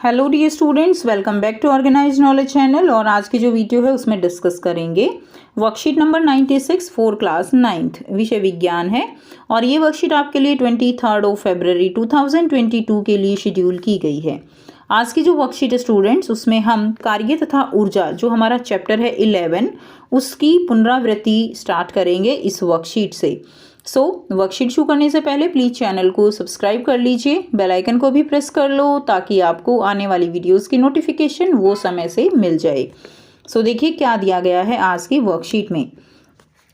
Hello dear students, welcome back to organised knowledge channel. और आज की जो वीडियो है उसमें डिस्कस करेंगे worksheet number 96 for class 9th, विषय विज्ञान है। और ये वर्कशीट आपके लिए 23 फरवरी 2022 के लिए शेड्यूल की गई है। आज की जो वर्कशीट है स्टूडेंट्स, उसमें हम कार्य तथा ऊर्जा, जो हमारा चैप्टर है 11, उसकी पुनरावृत्ति स्टार्ट करेंगे इस वर्कशीट से। वर्कशीट शुरू करने से पहले प्लीज़ चैनल को सब्सक्राइब कर लीजिए, बेल आइकन को भी प्रेस कर लो ताकि आपको आने वाली वीडियोस की नोटिफिकेशन वो समय से मिल जाए। देखिए क्या दिया गया है आज की वर्कशीट में।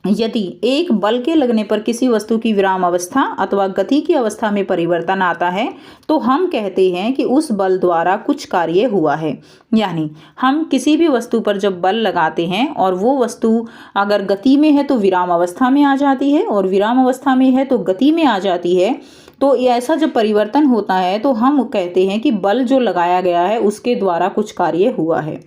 यदि एक बल के लगने पर किसी वस्तु की विराम अवस्था अथवा गति की अवस्था में परिवर्तन आता है तो हम कहते हैं कि उस बल द्वारा कुछ कार्य हुआ है। यानी हम किसी भी वस्तु पर जब बल लगाते हैं और वो वस्तु अगर गति में है तो विराम अवस्था में आ जाती है, और विराम अवस्था में है तो गति में आ जाती है। तो ऐसा जब परिवर्तन होता है तो हम कहते हैं कि बल जो लगाया गया है उसके द्वारा कुछ कार्य हुआ है।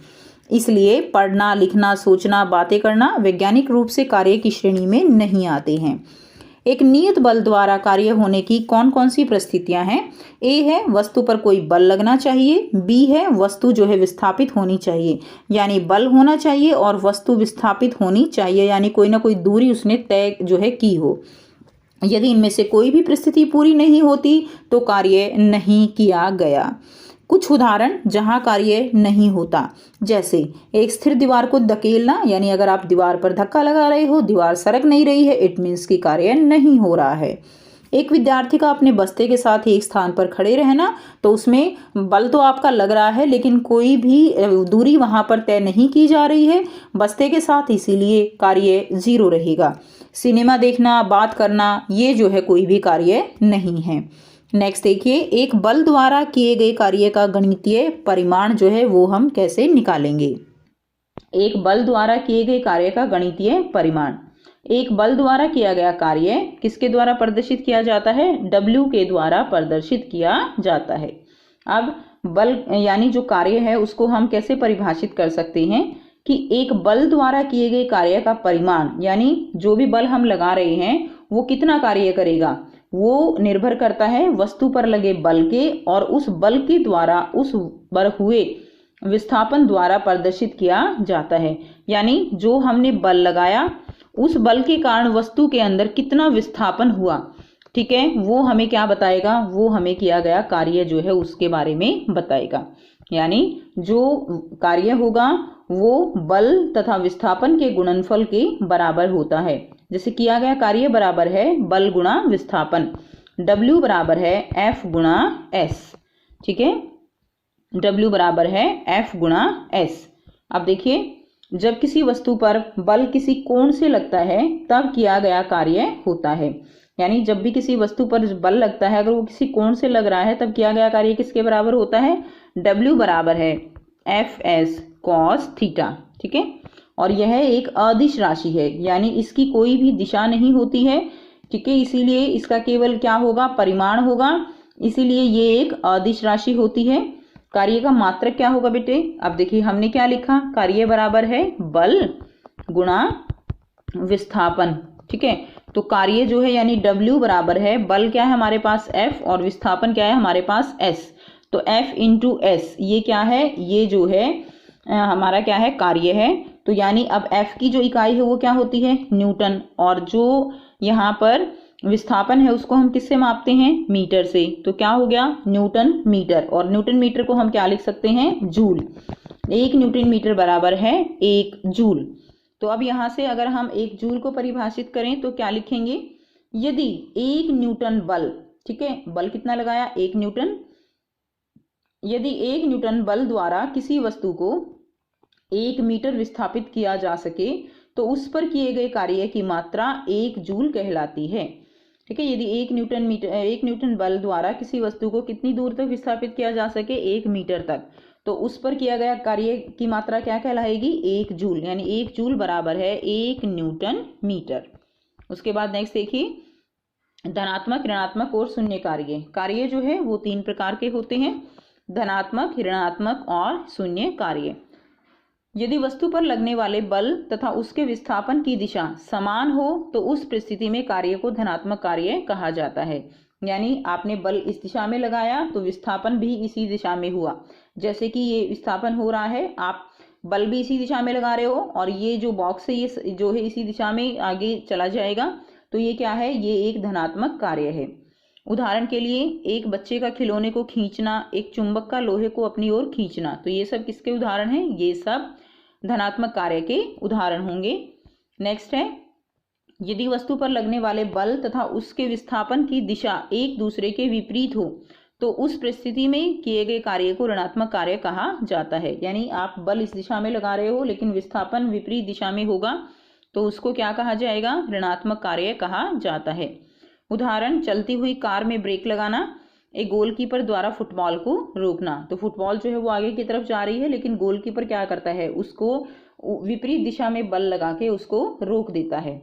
इसलिए पढ़ना, लिखना, सोचना, बातें करना वैज्ञानिक रूप से कार्य की श्रेणी में नहीं आते हैं। एक नियत बल द्वारा कार्य होने की कौन कौन सी परिस्थितियां हैं? ए है वस्तु पर कोई बल लगना चाहिए। बी है वस्तु जो है विस्थापित होनी चाहिए, यानी बल होना चाहिए और वस्तु विस्थापित होनी चाहिए, यानी कोई ना कोई दूरी उसने तय जो है की हो। यदि इनमें से कोई भी परिस्थिति पूरी नहीं होती तो कार्य नहीं किया गया। कुछ उदाहरण जहां कार्य नहीं होता, जैसे एक स्थिर दीवार को धकेलना, यानी अगर आप दीवार पर धक्का लगा रहे हो, दीवार सरक नहीं रही है, इट मीन्स कि कार्य नहीं हो रहा है। एक विद्यार्थी का अपने बस्ते के साथ एक स्थान पर खड़े रहना, तो उसमें बल तो आपका लग रहा है लेकिन कोई भी दूरी वहां पर तय नहीं की जा रही है बस्ते के साथ, इसीलिए कार्य 0 रहेगा। सिनेमा देखना, बात करना, ये जो है कोई भी कार्य नहीं है। नेक्स्ट देखिए, एक बल द्वारा किए गए कार्य का गणितीय परिमाण जो है वो हम कैसे निकालेंगे। एक बल द्वारा किए गए कार्य का गणितीय परिमाण। एक बल द्वारा किया गया कार्य किसके द्वारा प्रदर्शित किया जाता है? W के द्वारा प्रदर्शित किया जाता है। अब बल यानी जो कार्य है उसको हम कैसे परिभाषित कर सकते हैं कि एक बल द्वारा किए गए कार्य का परिमाण, यानी जो भी बल हम लगा रहे हैं वो कितना कार्य करेगा, वो निर्भर करता है वस्तु पर लगे बल के, और उस बल के द्वारा उस पर हुए विस्थापन द्वारा प्रदर्शित किया जाता है। यानी जो हमने बल लगाया उस बल के कारण वस्तु के अंदर कितना विस्थापन हुआ, ठीक है, वो हमें क्या बताएगा? वो हमें किया गया कार्य जो है उसके बारे में बताएगा। यानी जो कार्य होगा वो बल तथा विस्थापन के गुणनफल के बराबर होता है। जैसे किया गया कार्य बराबर है बल गुणा विस्थापन, W बराबर है F गुणा S, ठीक है, W बराबर है F गुणा S। अब देखिए, जब किसी वस्तु पर बल किसी कोण से लगता है तब किया गया कार्य होता है। यानी जब भी किसी वस्तु पर बल लगता है, अगर वो किसी कोण से लग रहा है तब किया गया कार्य किसके बराबर होता है? W बराबर है FS cos थीटा, ठीक है। और यह एक अदिश राशि है, यानी इसकी कोई भी दिशा नहीं होती है, ठीक है, इसीलिए इसका केवल क्या होगा? परिमाण होगा, इसीलिए ये एक अदिश राशि होती है। कार्य का मात्रक क्या होगा बेटे? अब देखिए हमने क्या लिखा, कार्य बराबर है बल गुणा विस्थापन, ठीक है। तो कार्य जो है यानी W बराबर है बल क्या है हमारे पास F, और विस्थापन क्या है हमारे पास S। तो F इंटू S ये क्या है? ये जो है हमारा क्या है? कार्य है। तो यानी अब F की जो इकाई है वो क्या होती है? न्यूटन, और जो यहाँ पर विस्थापन है उसको हम किससे मापते हैं? मीटर से। तो क्या हो गया? न्यूटन मीटर, और न्यूटन मीटर को हम क्या लिख सकते हैं? जूल। 1 न्यूटन मीटर बराबर है 1 जूल। तो अब यहाँ से अगर हम 1 जूल को परिभाषित करें तो क्या लिखेंगे? यदि 1 न्यूटन बल, ठीक है, बल कितना लगाया? 1 न्यूटन। यदि 1 न्यूटन बल द्वारा किसी वस्तु को 1 मीटर विस्थापित किया जा सके तो उस पर किए गए कार्य की मात्रा 1 जूल कहलाती है, ठीक है। यदि 1 न्यूटन बल द्वारा किसी वस्तु को कितनी दूर तक विस्थापित किया जा सके? 1 मीटर तक, तो उस पर किया गया कार्य की मात्रा क्या कहलाएगी? 1 जूल, यानी 1 जूल बराबर है 1 न्यूटन मीटर। उसके बाद नेक्स्ट देखिए, धनात्मक, ऋणात्मक और शून्य कार्य। कार्य जो है वो 3 प्रकार के होते हैं, धनात्मक, ऋणात्मक और शून्य कार्य। यदि वस्तु पर लगने वाले बल तथा उसके विस्थापन की दिशा समान हो तो उस परिस्थिति में कार्य को धनात्मक कार्य कहा जाता है। यानी आपने बल इस दिशा में लगाया तो विस्थापन भी इसी दिशा में हुआ। जैसे कि ये विस्थापन हो रहा है, आप बल भी इसी दिशा में लगा रहे हो और ये जो बॉक्स है ये जो है इसी दिशा में आगे चला जाएगा, तो ये क्या है, ये एक धनात्मक कार्य है। उदाहरण के लिए एक बच्चे का खिलौने को खींचना, एक चुंबक का लोहे को अपनी ओर खींचना, तो ये सब किसके उदाहरण हैं, ये सब धनात्मक कार्य के उदाहरण होंगे। नेक्स्ट है, यदि वस्तु पर लगने वाले बल तथा उसके विस्थापन की दिशा एक दूसरे के विपरीत हो तो उस परिस्थिति में किए गए कार्य को ऋणात्मक कार्य कहा जाता है। यानी आप बल इस दिशा में लगा रहे हो लेकिन विस्थापन विपरीत दिशा में होगा तो उसको क्या कहा जाएगा, ऋणात्मक कार्य कहा जाता है। उदाहरण, चलती हुई कार में ब्रेक लगाना, एक गोलकीपर द्वारा फुटबॉल को रोकना। तो फुटबॉल जो है वो आगे की तरफ जा रही है लेकिन गोलकीपर क्या करता है, उसको विपरीत दिशा में बल लगा के उसको रोक देता है।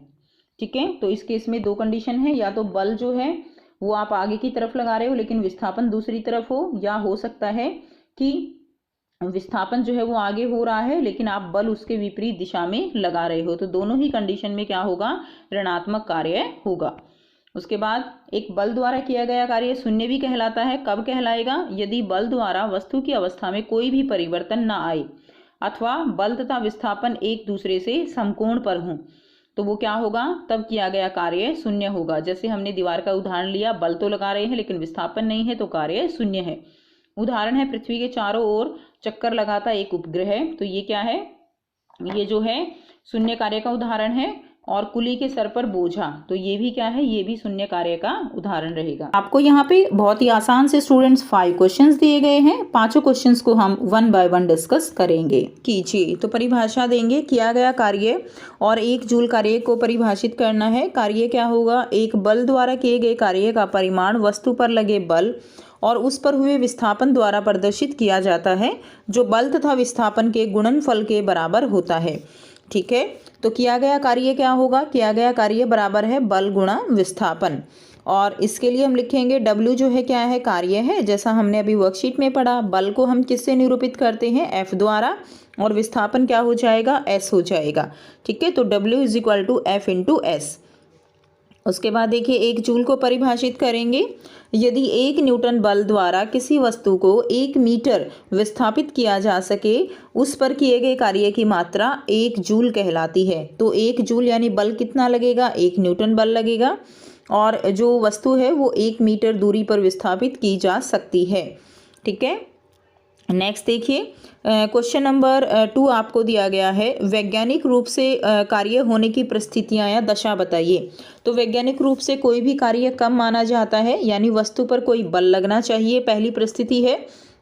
ठीक है, तो इस केस में दो कंडीशन है, या तो बल जो है वो आप आगे की तरफ लगा रहे हो लेकिन विस्थापन दूसरी तरफ हो, या हो सकता है कि विस्थापन जो है वो आगे हो रहा है लेकिन आप बल उसके विपरीत दिशा में लगा रहे हो। तो दोनों ही कंडीशन में क्या होगा, ऋणात्मक कार्य होगा। उसके बाद एक बल द्वारा किया गया कार्य शून्य भी कहलाता है। कब कहलाएगा, यदि बल द्वारा वस्तु की अवस्था में कोई भी परिवर्तन न आए अथवा बल तथा विस्थापन एक दूसरे से समकोण पर हों, तो वो क्या होगा, तब किया गया कार्य शून्य होगा। जैसे हमने दीवार का उदाहरण लिया, बल तो लगा रहे हैं लेकिन विस्थापन नहीं है तो कार्य शून्य है। उदाहरण है, पृथ्वी के चारों ओर चक्कर लगाता एक उपग्रह, तो ये क्या है, ये जो है शून्य कार्य का उदाहरण है। और कुली के सर पर बोझा, तो ये भी क्या है, ये भी शून्य कार्य का उदाहरण रहेगा। आपको यहाँ पे बहुत ही आसान से स्टूडेंट्स 5 क्वेश्चंस दिए गए हैं। पांचों क्वेश्चंस को हम 1 बाय 1 डिस्कस करेंगे। कीजिए, तो परिभाषा देंगे, किया गया कार्य और एक जूल कार्य को परिभाषित करना है। कार्य क्या होगा, एक बल द्वारा किए गए कार्य का परिमाण वस्तु पर लगे बल और उस पर हुए विस्थापन द्वारा प्रदर्शित किया जाता है, जो बल तथा विस्थापन के गुणनफल के बराबर होता है। ठीक है, तो किया गया कार्य क्या होगा, किया गया कार्य बराबर है बल गुणा विस्थापन। और इसके लिए हम लिखेंगे W जो है क्या है, कार्य है, जैसा हमने अभी वर्कशीट में पढ़ा। बल को हम किससे निरूपित करते हैं, F द्वारा, और विस्थापन क्या हो जाएगा, S हो जाएगा। ठीक है, तो W is equal to F into S। उसके बाद देखिए, एक जूल को परिभाषित करेंगे। यदि 1 न्यूटन बल द्वारा किसी वस्तु को 1 मीटर विस्थापित किया जा सके, उस पर किए गए कार्य की मात्रा 1 जूल कहलाती है। तो 1 जूल यानी बल कितना लगेगा, 1 न्यूटन बल लगेगा और जो वस्तु है वो 1 मीटर दूरी पर विस्थापित की जा सकती है। ठीक है, नेक्स्ट देखिए, क्वेश्चन नंबर 2 आपको दिया गया है, वैज्ञानिक रूप से कार्य होने की परिस्थितियां या दशा बताइए। तो वैज्ञानिक रूप से कोई भी कार्य कब माना जाता है, यानी वस्तु पर कोई बल लगना चाहिए। पहली परिस्थिति है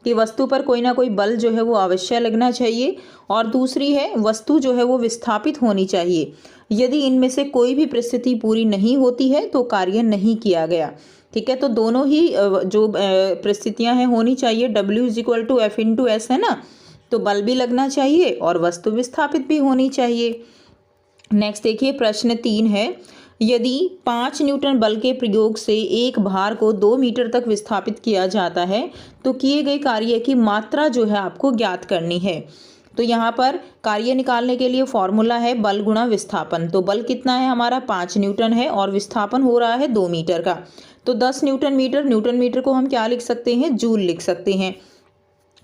कि वस्तु पर कोई ना कोई बल जो है वो अवश्य लगना चाहिए, और दूसरी है वस्तु जो है वो विस्थापित होनी चाहिए। यदि इनमें से कोई भी परिस्थिति पूरी नहीं होती है तो कार्य नहीं किया गया। ठीक है, तो दोनों ही जो परिस्थितियां हैं होनी चाहिए। W is equal to F into S है ना, तो बल भी लगना चाहिए और वस्तु विस्थापित भी होनी चाहिए। नेक्स्ट देखिए, प्रश्न 3 है, यदि 5 न्यूटन बल के प्रयोग से एक भार को 2 मीटर तक विस्थापित किया जाता है तो किए गए कार्य की मात्रा जो है आपको ज्ञात करनी है। तो यहाँ पर कार्य निकालने के लिए फॉर्मूला है बल गुणा विस्थापन। तो बल कितना है हमारा, 5 न्यूटन है और विस्थापन हो रहा है 2 मीटर का, तो 10 न्यूटन मीटर, न्यूटन मीटर को हम क्या लिख सकते हैं, जूल लिख सकते हैं।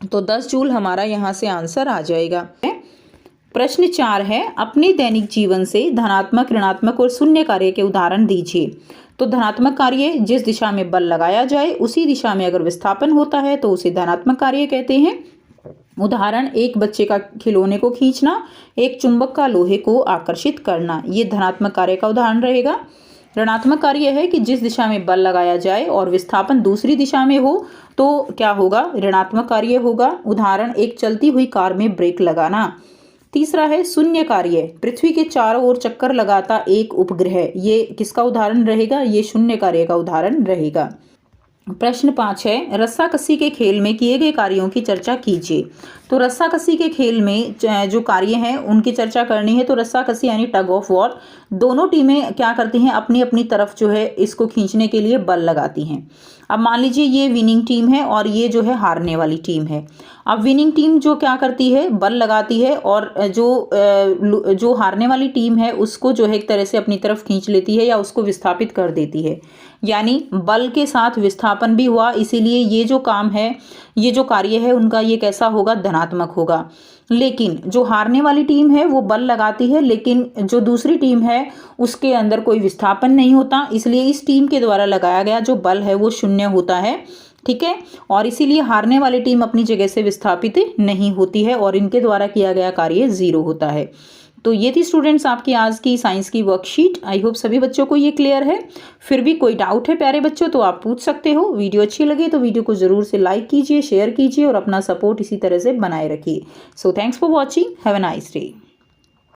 तो 10 जूल हमारा यहाँ से आंसर आ जाएगा। प्रश्न 4 है, अपने दैनिक जीवन से धनात्मक, ऋणात्मक और शून्य कार्य के उदाहरण दीजिए। तो धनात्मक कार्य, जिस दिशा में बल लगाया जाए उसी दिशा में अगर विस्थापन होता है तो उसे धनात्मक कार्य कहते हैं। उदाहरण, एक बच्चे का खिलौने को खींचना, एक चुंबक का लोहे को आकर्षित करना, ये धनात्मक कार्य का उदाहरण रहेगा। ऋणात्मक कार्य है कि जिस दिशा में बल लगाया जाए और विस्थापन दूसरी दिशा में हो तो क्या होगा, ऋणात्मक कार्य होगा। उदाहरण, एक चलती हुई कार में ब्रेक लगाना। तीसरा है शून्य कार्य, पृथ्वी के चारों ओर चक्कर लगाता एक उपग्रह, ये किसका उदाहरण रहेगा, ये शून्य कार्य का उदाहरण रहेगा। प्रश्न 5 है, रस्साकसी के खेल में किए गए कार्यों की चर्चा कीजिए। तो रस्साकसी के खेल में जो कार्य हैं उनकी चर्चा करनी है। तो रस्साकसी यानी टग ऑफ वॉर, दोनों टीमें क्या करती हैं, अपनी अपनी तरफ जो है इसको खींचने के लिए बल लगाती हैं। अब मान लीजिए ये विनिंग टीम है और ये जो है हारने वाली टीम है। अब विनिंग टीम जो क्या करती है, बल लगाती है और जो हारने वाली टीम है उसको जो है एक तरह से अपनी तरफ खींच लेती है या उसको विस्थापित कर देती है, यानी बल के साथ विस्थापन भी हुआ। इसीलिए ये जो काम है, ये जो कार्य है उनका, ये कैसा होगा, धनात्मक होगा। लेकिन जो हारने वाली टीम है वो बल लगाती है, लेकिन जो दूसरी टीम है उसके अंदर कोई विस्थापन नहीं होता, इसलिए इस टीम के द्वारा लगाया गया जो बल है वो शून्य होता है। ठीक है, और इसीलिए हारने वाली टीम अपनी जगह से विस्थापित नहीं होती है और इनके द्वारा किया गया कार्य 0 होता है। तो ये थी स्टूडेंट्स आपकी आज की साइंस की वर्कशीट। आई होप सभी बच्चों को ये क्लियर है। फिर भी कोई डाउट है प्यारे बच्चों तो आप पूछ सकते हो। वीडियो अच्छी लगे तो वीडियो को जरूर से लाइक कीजिए, शेयर कीजिए और अपना सपोर्ट इसी तरह से बनाए रखिए। So thanks for watching, have a nice day.